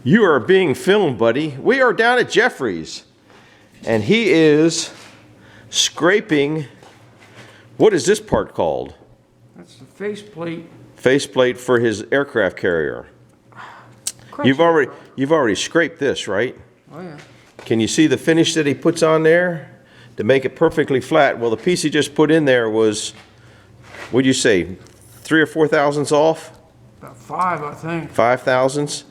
You are being filmed, buddy. We are down at Jeffrey's, and he is scraping. What is this part called? That's the faceplate. Faceplate for his aircraft carrier. You've already scraped this, right? Oh yeah. Can you see the finish that he puts on there to make it perfectly flat? Well, the piece he just put in there was, what'd you say, 3 or 4 thousandths off? About 5, I think. 5 thousandths.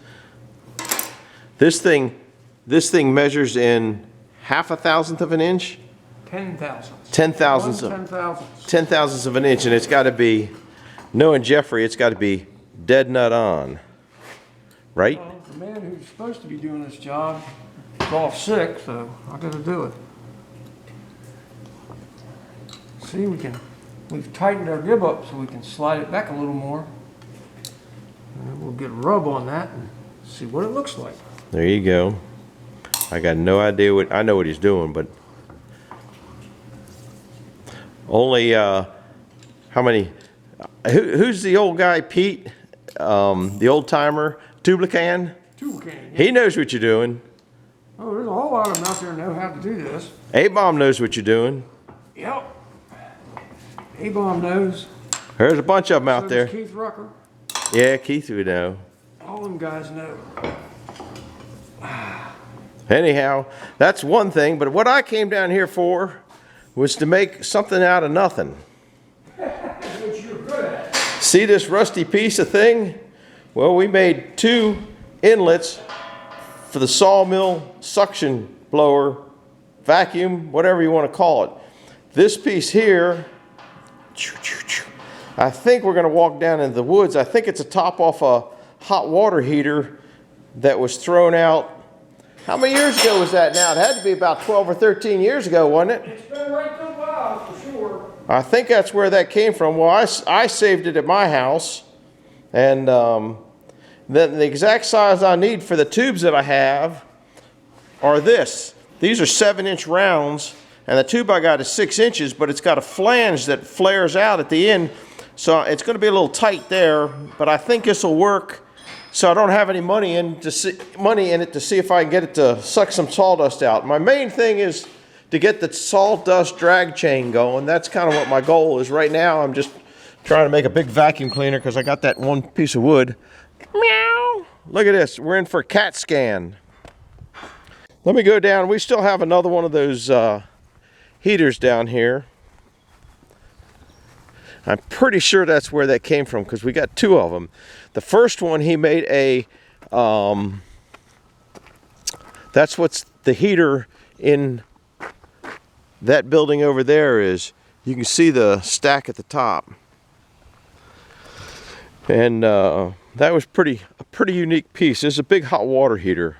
This thing measures in 1/2 thousandth of an inch. 10 thousandths. 10 thousandths. 10 thousandths. 10 thousandths of an inch, and it's got to be, knowing Jeffrey, it's got to be dead nut on, right? Well, the man who's supposed to be doing this job is off sick, so I got to do it. See, we've tightened our gib up so we can slide it back a little more. And we'll get a rub on that and see what it looks like. There you go. I got no idea I know what he's doing, but only how many? Who's the old guy, Pete? The old timer, Tublican? Tublican. Yeah. He knows what you're doing. Oh, there's a whole lot of them out there who know how to do this. A-Bomb knows what you're doing. Yep. A-Bomb knows. There's a bunch of them out So there. does Keith Rucker. Yeah, Keith would know. All them guys know. Anyhow, that's one thing, but what I came down here for was to make something out of nothing. Which you're good at. See this rusty piece of thing? Well, we made 2 inlets for the sawmill suction blower, vacuum, whatever you want to call it. This piece here, I think we're going to walk down into the woods. I think it's a top off a hot water heater that was thrown out. How many years ago was that now? It had to be about 12 or 13 years ago, wasn't it? It's been right a good while, for sure. I think that's where that came from. Well, I saved it at my house, and then the exact size I need for the tubes that I have are this. These are 7-inch rounds, and the tube I got is 6 inches, but it's got a flange that flares out at the end, so it's going to be a little tight there, but I think this will work. So I don't have any money in it to see if I can get it to suck some sawdust out. My main thing is to get the sawdust drag chain going. That's kind of what my goal is right now. I'm just trying to make a big vacuum cleaner because I got that one piece of wood. Meow. Look at this. We're in for a CAT scan. Let me go down. We still have another one of those heaters down here. I'm pretty sure that's where that came from because we got 2 of them. The first one he made a, that's what's the heater in that building over there is. You can see the stack at the top. And that was a pretty unique piece. This is a big hot water heater.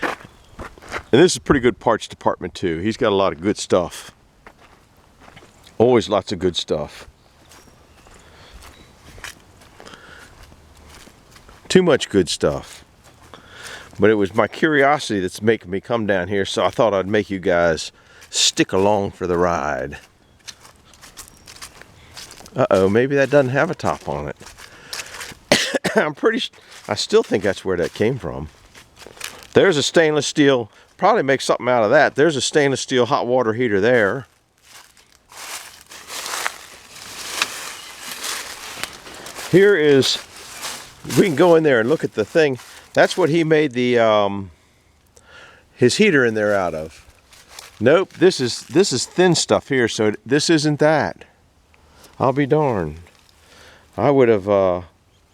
And this is pretty good parts department too. He's got a lot of good stuff. Always lots of good stuff. Too much good stuff. But it was my curiosity that's making me come down here, so I thought I'd make you guys stick along for the ride. Uh-oh, maybe that doesn't have a top on it. I still think that's where that came from. There's a stainless steel, probably make something out of that. There's a stainless steel hot water heater there. Here is, we can go in there and look at the thing. That's what he made the his heater in there out of. Nope, this is thin stuff here, so this isn't that. I'll be darned. I would have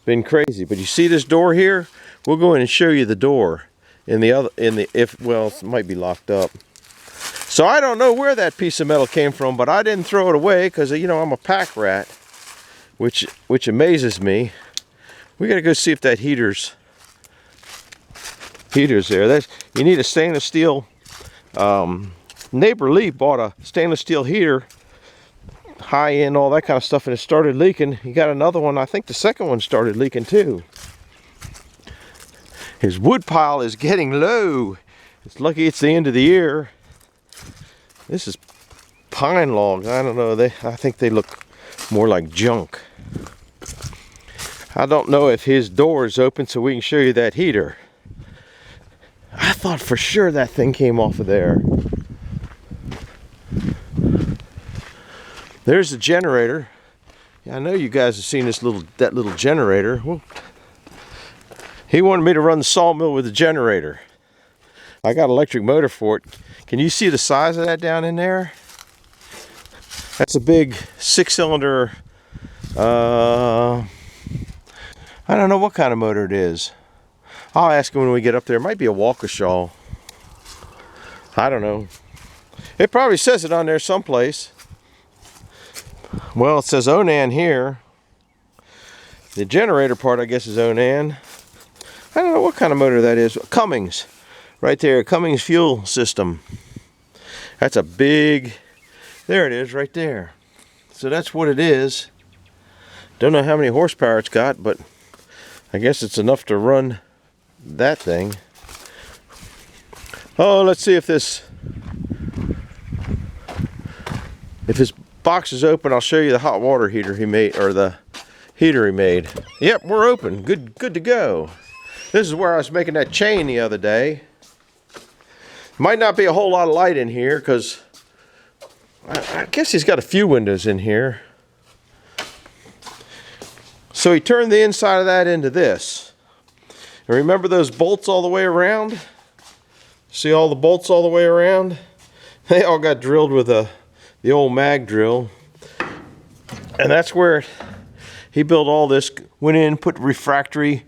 been crazy. But you see this door here? We'll go in and show you the door well, it might be locked up. So I don't know where that piece of metal came from, but I didn't throw it away because, you know, I'm a pack rat. Which amazes me. We gotta go see if that heater's there. You need a stainless steel. Neighbor Lee bought a stainless steel heater, high end, all that kind of stuff, and it started leaking. He got another one. I think the second one started leaking too. His wood pile is getting low. It's lucky it's the end of the year. This is pine logs. I don't know. I think they look more like junk. I don't know if his door is open so we can show you that heater. I thought for sure that thing came off of there. There's the generator. Yeah, I know you guys have seen that little generator. Well, he wanted me to run the sawmill with the generator. I got an electric motor for it. Can you see the size of that down in there? That's a big 6-cylinder, I don't know what kind of motor it is. I'll ask him when we get up there. It might be a Waukesha. I don't know. It probably says it on there someplace. Well, it says Onan here. The generator part, I guess, is Onan. I don't know what kind of motor that is. Cummins. Right there, Cummins fuel system. That's a big, there it is right there. So that's what it is. Don't know how many horsepower it's got, but I guess it's enough to run that thing. Oh, let's see if this box is open. I'll show you the hot water heater he made, or the heater he made. Yep, we're open. Good to go. This is where I was making that chain the other day. Might not be a whole lot of light in here because I guess he's got a few windows in here. So he turned the inside of that into this. And remember those bolts all the way around? See all the bolts all the way around? They all got drilled with the old mag drill. And that's where he built all this. Went in, put refractory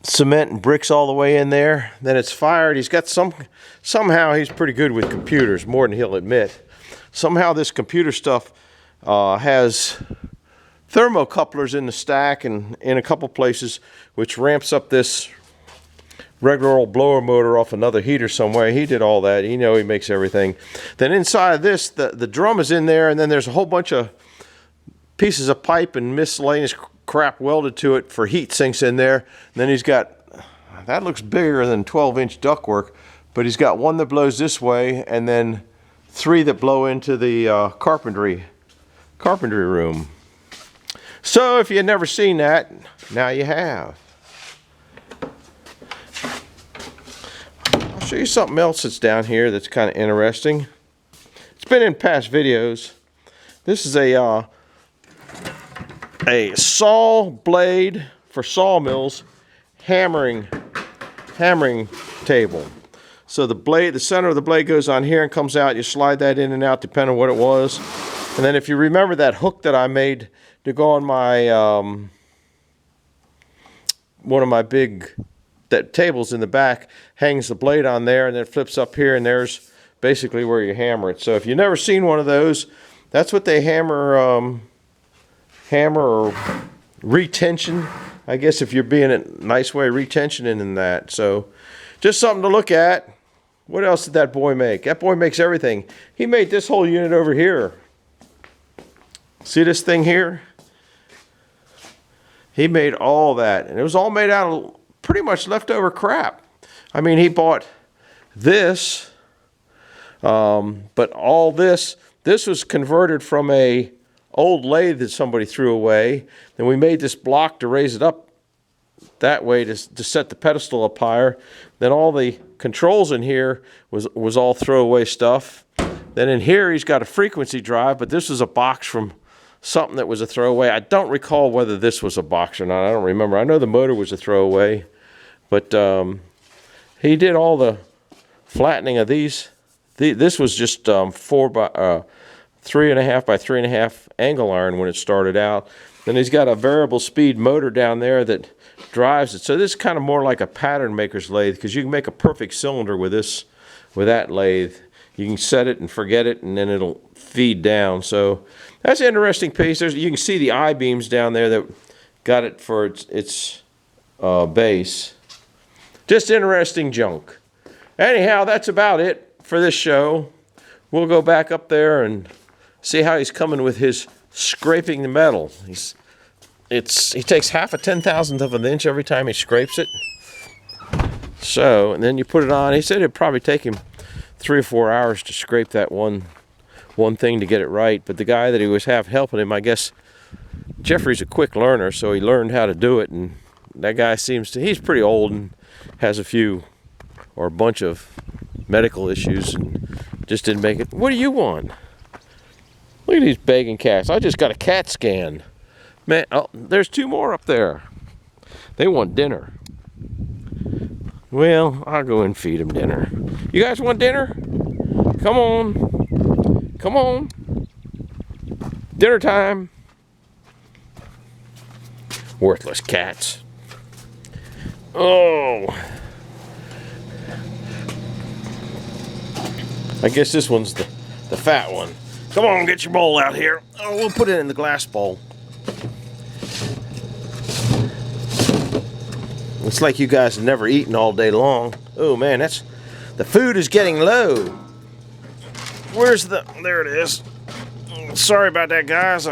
cement and bricks all the way in there. Then it's fired. He's got somehow he's pretty good with computers, more than he'll admit. Somehow this computer stuff has thermocouplers in the stack and in a couple places, which ramps up this regular old blower motor off another heater somewhere. He did all that. You know, he makes everything. Then inside of this, the drum is in there, and then there's a whole bunch of pieces of pipe and miscellaneous crap welded to it for heat sinks in there. And then he's got, that looks bigger than 12-inch ductwork, but he's got one that blows this way and then 3 that blow into the carpentry room. So if you've never seen that, now you have. I'll show you something else that's down here that's kind of interesting. It's been in past videos. This is a saw blade for sawmills, hammering table. So the center of the blade goes on here and comes out. You slide that in and out depending on what it was. And then if you remember that hook that I made to go on my one of my big tables in the back, hangs the blade on there and then it flips up here, and there's basically where you hammer it. So if you've never seen one of those, that's what they hammer or retension, I guess, if you're being a nice way, retensioning in that. So just something to look at. What else did that boy make? That boy makes everything. He made this whole unit over here. See this thing here? He made all that, and it was all made out of pretty much leftover crap. I mean, he bought this, but all this was converted from a old lathe that somebody threw away. Then we made this block to raise it up that way to set the pedestal up higher. Then all the controls in here was all throwaway stuff. Then in here he's got a frequency drive, but this was a box from something that was a throwaway. I don't recall whether this was a box or not. I don't remember. I know the motor was a throwaway, but he did all the flattening of these. This was just 3.5 by 3.5 angle iron when it started out. Then he's got a variable speed motor down there that drives it. So this is kind of more like a pattern maker's lathe, because you can make a perfect cylinder with that lathe. You can set it and forget it, and then it'll feed down. So that's an interesting piece. You can see the I-beams down there that got it for its base. Just interesting junk. Anyhow, that's about it for this show. We'll go back up there and see how he's coming with his scraping the metal. He takes 1/2 10,000th of an inch every time he scrapes it. So, and then you put it on. He said it'd probably take him 3 or 4 hours to scrape that one thing to get it right. But the guy that he was helping him, I guess, Jeffrey's a quick learner, so he learned how to do it, and that guy he's pretty old and has a few or a bunch of medical issues and just didn't make it. What do you want? Look at these begging cats. I just got a cat scan. Man, oh, there's 2 more up there. They want dinner. Well, I'll go and feed them dinner. You guys want dinner? Come on. Come on. Dinner time. Worthless cats. Oh. I guess this one's the fat one. Come on, get your bowl out here. Oh, we'll put it in the glass bowl. It's like you guys have never eaten all day long. Oh man, the food is getting low. There it is. Sorry about that, guys.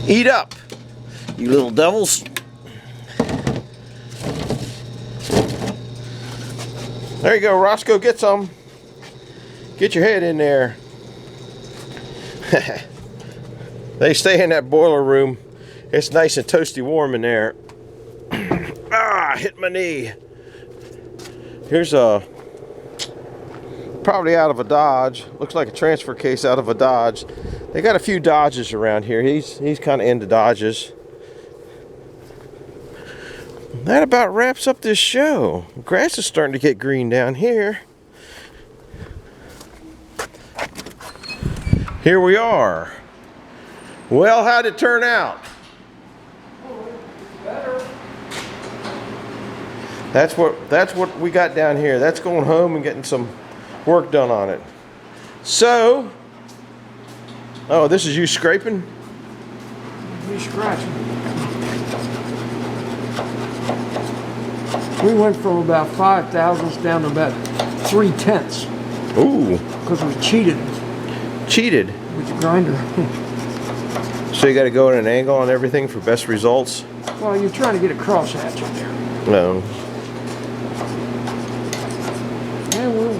Eat up, you little devils. There you go, Roscoe, get some. Get your head in there. They stay in that boiler room. It's nice and toasty warm in there. Ah, hit my knee. Here's probably out of a Dodge. Looks like a transfer case out of a Dodge. They got a few Dodges around here. He's kind of into Dodges. That about wraps up this show. Grass is starting to get green down here. Here we are. Well, how'd it turn out? Better. That's what we got down here. That's going home and getting some work done on it. So, oh, this is you scraping? Me scratching. We went from about 5 thousandths down to about 3/10. Ooh. Because we cheated Cheated. with the grinder. So you got to go at an angle on everything for best results? Well, you're trying to get a crosshatch in there. No. And we'll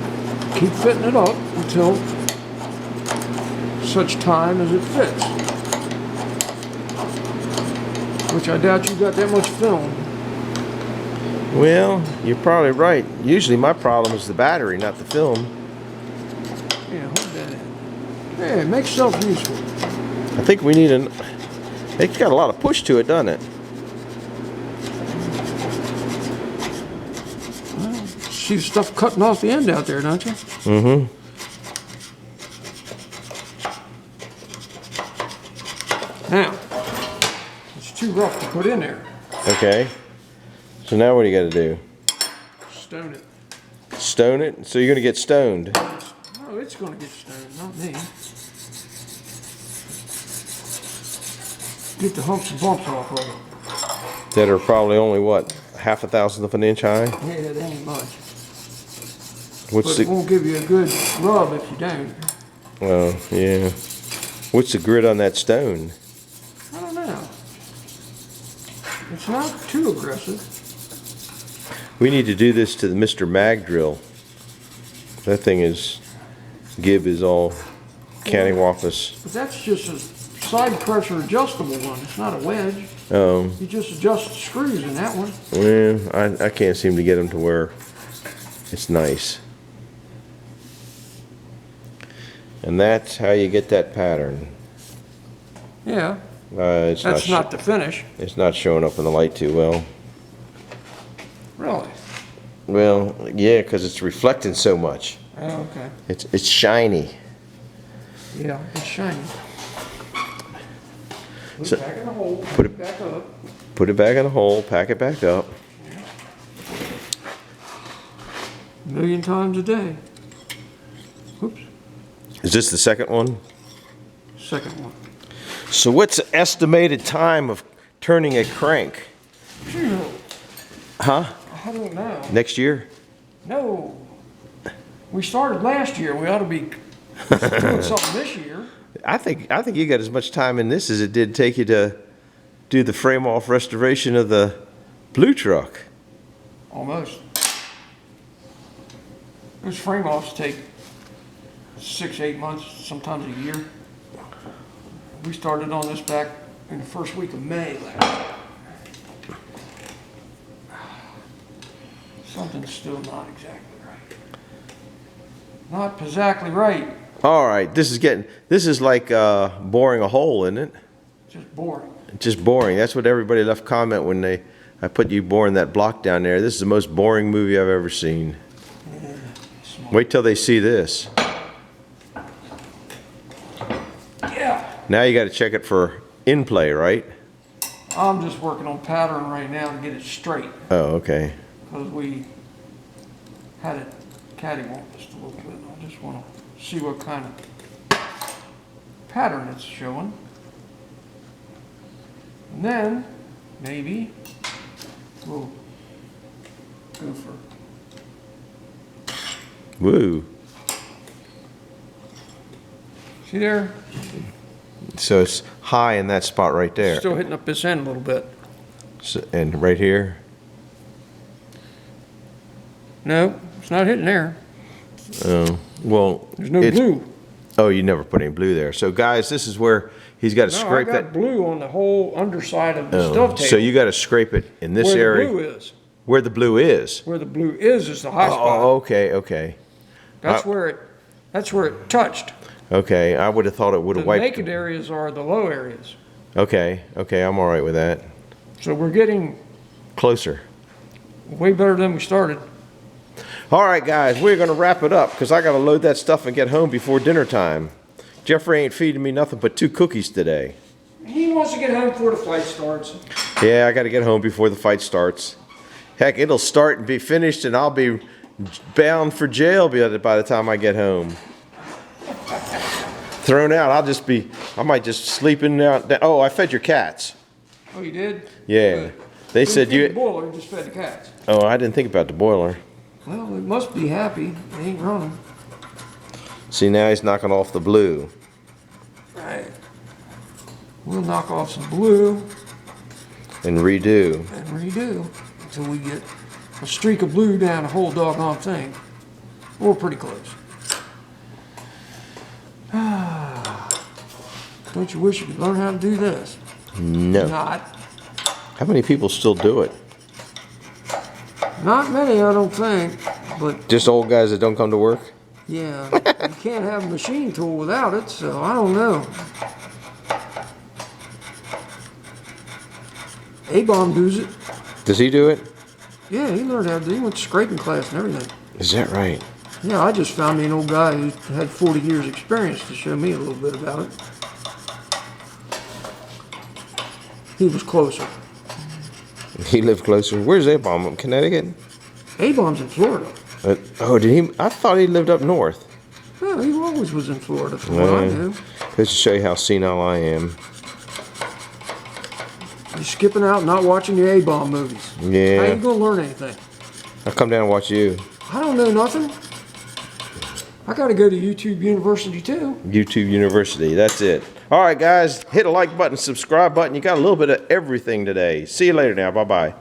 keep fitting it up until such time as it fits. Which I doubt you got that much film. Well, you're probably right. Usually my problem is the battery, not the film. Yeah, hold that in. Hey, it makes yourself useful. I think we need it's got a lot of push to it, doesn't it? Well, see the stuff cutting off the end out there, don't you? Mm-hmm. Now, it's too rough to put in there. Okay. So now what do you got to do? Stone it. Stone it? So you're going to get stoned. Oh, it's going to get stoned, not me. Get the humps and bumps off of it. That are probably only, what, 1/2 of an inch high? Yeah, that ain't much. What's But it won't give you a good rub if you don't. Oh, yeah. What's the grit on that stone? I don't know. It's not too aggressive. We need to do this to the Mr. Mag drill. That thing is, Gib is all cantywampus. But that's just a side pressure adjustable one. It's not a wedge. You just adjust the screws in that one. Well, I can't seem to get them to where it's nice. And that's how you get that pattern. Yeah, It's that's not the finish. It's not showing up in the light too well. Really? Well, yeah, because it's reflecting so much. Oh, okay. It's shiny. Yeah, it's shiny. Put So- it back in the hole, put put it- it back up. Put it back in the hole, pack it back up. 1,000,000 times a day. Oops, Is this the second one? second one. So what's the estimated time of turning a crank? Huh? I don't know. Next year? No. We started last year. We ought to be doing something this year. I think you got as much time in this as it did take you to do the frame off restoration of the blue truck. Almost. Those frame offs take 6, 8 months, sometimes a year. We started on this back in the first week of May last year. Something's still not exactly right. Not exactly right. All right, this is like boring a hole, isn't it? Just boring. Just boring. That's what everybody left comment when I put you boring that block down there. This is the most boring movie I've ever seen. Yeah, Wait till they see this. yeah. Now you got to check it for in play, right? I'm just working on pattern right now to get it straight. Oh, okay. Because we had it cattywomp just a little bit. I just want to see what kind of pattern it's showing. And then maybe we'll go for Woo. see there? So it's high in that spot right there. Still hitting up this end a little bit. So, and right here. No, it's not hitting there. Oh, well. There's no blue. Oh, you never put any blue there. So guys, this is where he's got to No, scrape I got that. blue on the whole underside of the Oh, stuff table. so you got to scrape it in this where area. the blue is. Where the blue is. Where the blue is the high spot. Oh, okay, okay. That's where it touched. Okay, I would have thought it would The have wiped. naked areas are the low areas. Okay, okay, I'm all right with that. So we're getting Closer. way better than we started. All right, guys, we're going to wrap it up because I got to load that stuff and get home before dinner time. Jeffrey ain't feeding me nothing but 2 cookies today. He wants to get home before the flight starts. Yeah, I got to get home before the fight starts. Heck, it'll start and be finished, and I'll be bound for jail by the time I get home. Thrown out. I might just sleep in out. Oh, I fed your cats. Oh, you did? Yeah. Good. They Didn't said feed the you. boiler, just fed the cats. Oh, I didn't think about the boiler. Well, it must be happy. It ain't running. See, now he's knocking off the blue. Right. We'll knock off some blue And redo. and redo until we get a streak of blue down the whole doggone thing. We're pretty close. Don't you wish you could learn how to do this? No. Not. How many people still do it? Not many, I don't think. But Just old guys that don't come to work? yeah, you can't have a machine tool without it, so I don't know. A-Bomb does it. Does he do it? Yeah, he learned how to do it. He went to scraping class and everything. Is that right? Yeah, I just found me an old guy who had 40 years experience to show me a little bit about it. He was closer. He lived closer. Where's A-Bomb? Up Connecticut? A-Bomb's in Florida. Oh, did he? I thought he lived up north. Well, he always was in Florida from what I knew. Just to show you how senile I am. You're skipping out and not watching the A-Bomb movies. How Yeah. you gonna learn anything? I'll come down and watch you. I don't know nothing. I gotta go to YouTube University too. YouTube University. That's it. All right, guys. Hit a like button, subscribe button. You got a little bit of everything today. See you later now. Bye-bye.